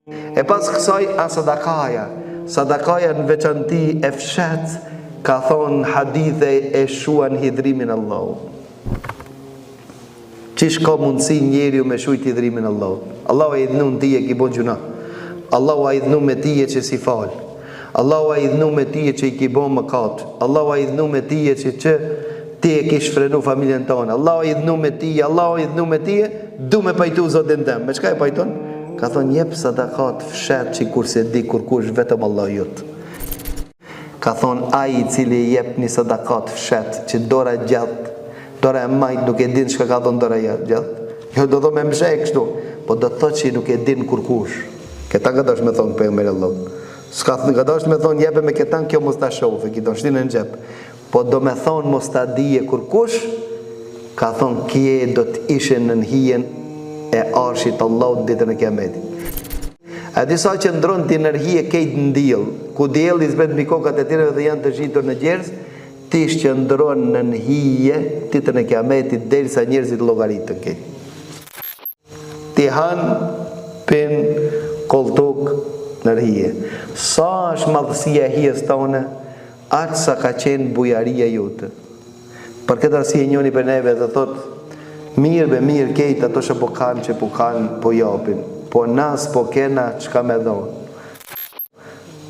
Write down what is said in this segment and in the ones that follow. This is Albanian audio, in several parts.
E pas kësaj a sadakaja. Sadakaja në veçanti e fshet, ka thonë hadithe e shuan hidrimin Allahu. Qish ka mundësi njeriu me shujt hidrimin Allahu? Allahu a idhnu në tije ki bon gjuna. Allahu a idhnu me tije që si fal. Allahu a idhnu me tije që i ki bon mëkat. Allahu a idhnu me tije që ti e kish frenu familjen tonë. Allahu a idhnu me tije, Allahu a idhnu me tije, du me pajtu zotin tem. Me çka e pajton? Ka thonë jep sadakat fshet që kur se di kur kush vetëm Allah jot. Ka thonë ai i cili jep një sadakat fshet që dora gjatë, dora e majt nuk e din çka ka thonë dora gjatë. Jo do me mshej kështu, po do të thotë që nuk e din kur kush. Këta nga dash me thonë pejgamberi Allah. S'ka nga dash me thonë jepe me këtan kjo mos ta shohë, ki do shtinë në xhep. Po do me thonë mos ta dije kur kush, ka thonë kje do të ishe në hijen e arshit Allahut ditën e Kiametit. A disa që ndronë të energi e kejt në diell, ku dielli zbet mbi kokat e tyre dhe janë të zhitur në gjerz, ti që ndronë në hije ditën e Kiametit derisa njerëzit llogaritën kejt. Ti han pin koltuk në hije. Sa është madhësia e hijes tonë, aq sa ka qenë bujaria jote. Për këtë arsye njëri për neve dhe thotë mirë be mirë kejt ato që po kanë po japin, po nas po kena çka me dhonë.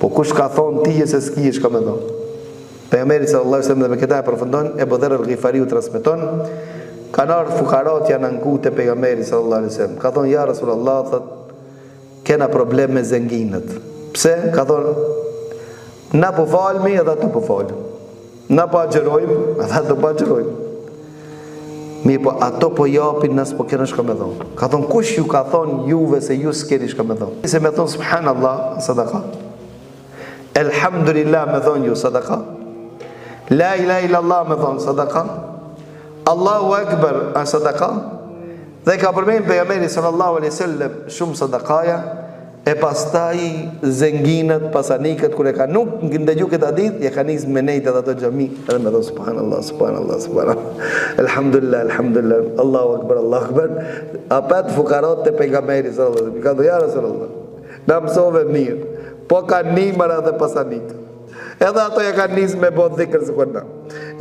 Po kush ka thonë ti se s'ki çka me dhonë? Pejgamberi sallallahu alajhi wasallam dhe me këtë e përfundon, Ebu Dherr al-Ghifariu transmeton, kanë ardhur fukarat janë anku te pejgamberi sallallahu alajhi wasallam. Ka thonë ja Rasulullah, thot kena problem me zenginët. Pse? Ka thonë na po falmi edhe ato po falin. Na po agjerojmë, edhe ato po agjerojmë. Mirë po ato po japin nësë po kena shka me dhonë. Ka thonë kush ju ka thonë juve se ju s'keni shka me dhonë? Se me thonë subhanallah sadaka, elhamdulillah me thonë ju sadaka, la ilaha illallah me thonë sadaka, Allahu akbar a sadaka. Dhe ka përmenë pejgamberi sallallahu alaihi wasallam shumë sadakaja. E pastaj zenginët, pasanikët, kur e ka nuk ndëgju këtë hadith, ja ka nisë me nejtë edhe ato xhami, edhe me thonë subhanallah, subhanallah, subhanallah, elhamdulillah, elhamdulillah, Allahu akbar, Allahu akbar. Apet fukarat të pejgamberi sallallahu alaihi wasallam, ka thonë ja Rasulullah, na mësove mirë, po kanë nimër edhe pasanikët. Edhe ato ja kanë nisë me bot dhikër së këna.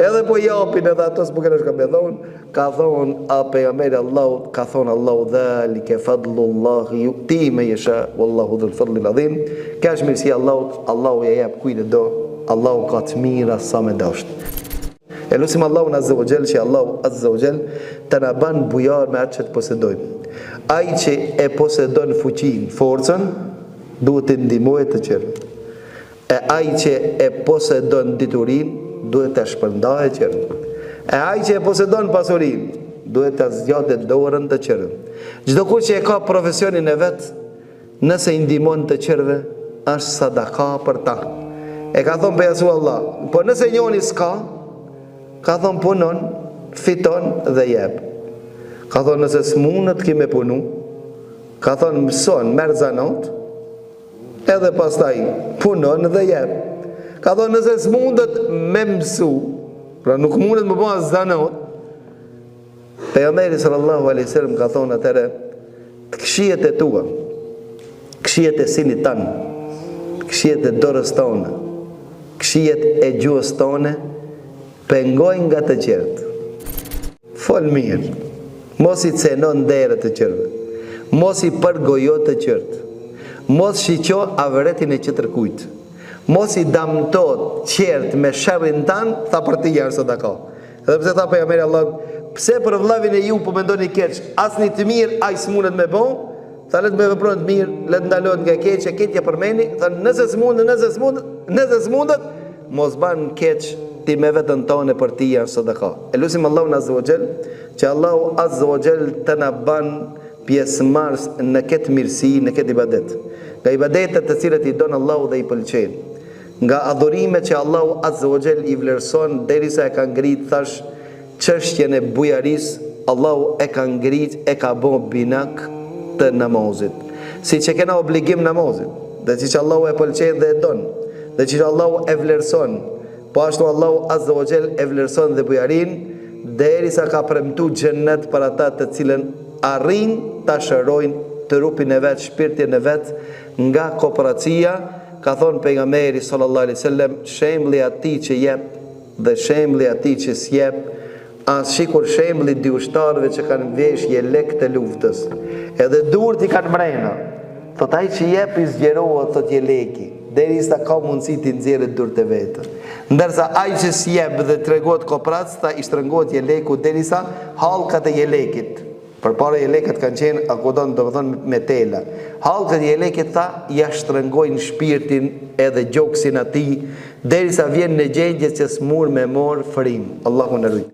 Edhe po japin edhe ato s'po kena shka me thonë, ka thonë a pejgamberi Allahu, ka thonë Allahu dhalike fadlullahi yu'ti me jesha, wallahu dhul fadlil adhim. Ka është mirësi Allahut, Allahu ja jep kujt do, Allahu ka të mira sa me dosht. E lusim Allahun azza wa jall që Allahu azza wa jall të na ban bujar me atë që të posedojmë. Ai që e posedon fuqinë, forcën, duhet të ndihmohet të qërë. E ai që e posedon diturin, duhet të shpërndahë qërë. E ai që e posedon pasurin, duhet të zgjatë dorën të qërë. Çdo kush që e ka profesionin e vetë, nëse i ndihmon të qërëve, është sadaka për ta. E ka thonë për Jesu Allah, po nëse njoni s'ka, ka thonë punon, fiton dhe jep. Ka thonë nëse s'munët ki me punu, ka thonë mëson, merë zanot, edhe pastaj punon dhe jep. Ka thonë nëse s'mundet me mësu, pra nuk mundet më bëha zanot, pejgamberi sallallahu alaihi wasallam ka thonë atëre, të këshijet e tua, këshijet e sinit tanë, këshijet e dorës tonë, këshijet e gjuhës tonë, pengojnë nga të qertë. Fol mirë, mos i cenon derë të qertë, mos i përgojo të qertë, mos shiqo avretin e qëtërkujt, mos i damtot qertë me shërrin tanë, tha për ti jarë sadaka. Edhe pse tha pejgamberi Allah, pse për vllavin e ju po mendoni keq, asni të mirë ai s'mundet me bë, tha le të me veproni të mirë, le të ndalohet nga keq, e keqja përmeni, tha nëse s'mundet, mos ban keq ti me vetën tonë për ti janë sadaka. E lusim Allahun azza wa jall që Allahu azza wa jall të na ban pjesëmarrës në këtë mirësi, në këtë ibadet. Nga ibadetet të cilët i donë Allahu dhe i pëlqejnë. Nga adhurimet që Allahu azza wa jall i vlerëson derisa e ka ngrit thash çështjen e bujarisë, Allahu e ka ngrit, e ka bë binak të namazit. Siç e kena obligim namazit, dhe siç Allahu e pëlqen dhe e don, dhe siç Allahu e vlerëson, po ashtu Allahu azza wa jall e vlerëson dhe bujarin derisa ka premtuar xhennet për ata të cilën arrin ta shërojnë trupin e vet, shpirtin e vet nga kooperacia. Ka thonë pejgamberi sallallahu alaihi wasallam, shembulli atij që jep dhe shembulli atij që s'jep, as sikur shembulli dy ushtarëve që kanë veshje lek të luftës. Edhe durët i kanë mrena. Thot ai që jep i zgjerohet, thot je leki, derisa ka mundësi ti nxjerrë durët e vetë. Ndërsa ai që s'jep dhe tregohet kooperac, ta i shtrëngohet je leku derisa hallkat e je lekit. Përpara je lekët kanë qenë akodon, do të thonë me tela. Hallkat e je lekit tha ja shtrëngojnë shpirtin edhe gjoksin atij derisa vjen në gjendje që s'mur me mor frim. Allahu na ruaj.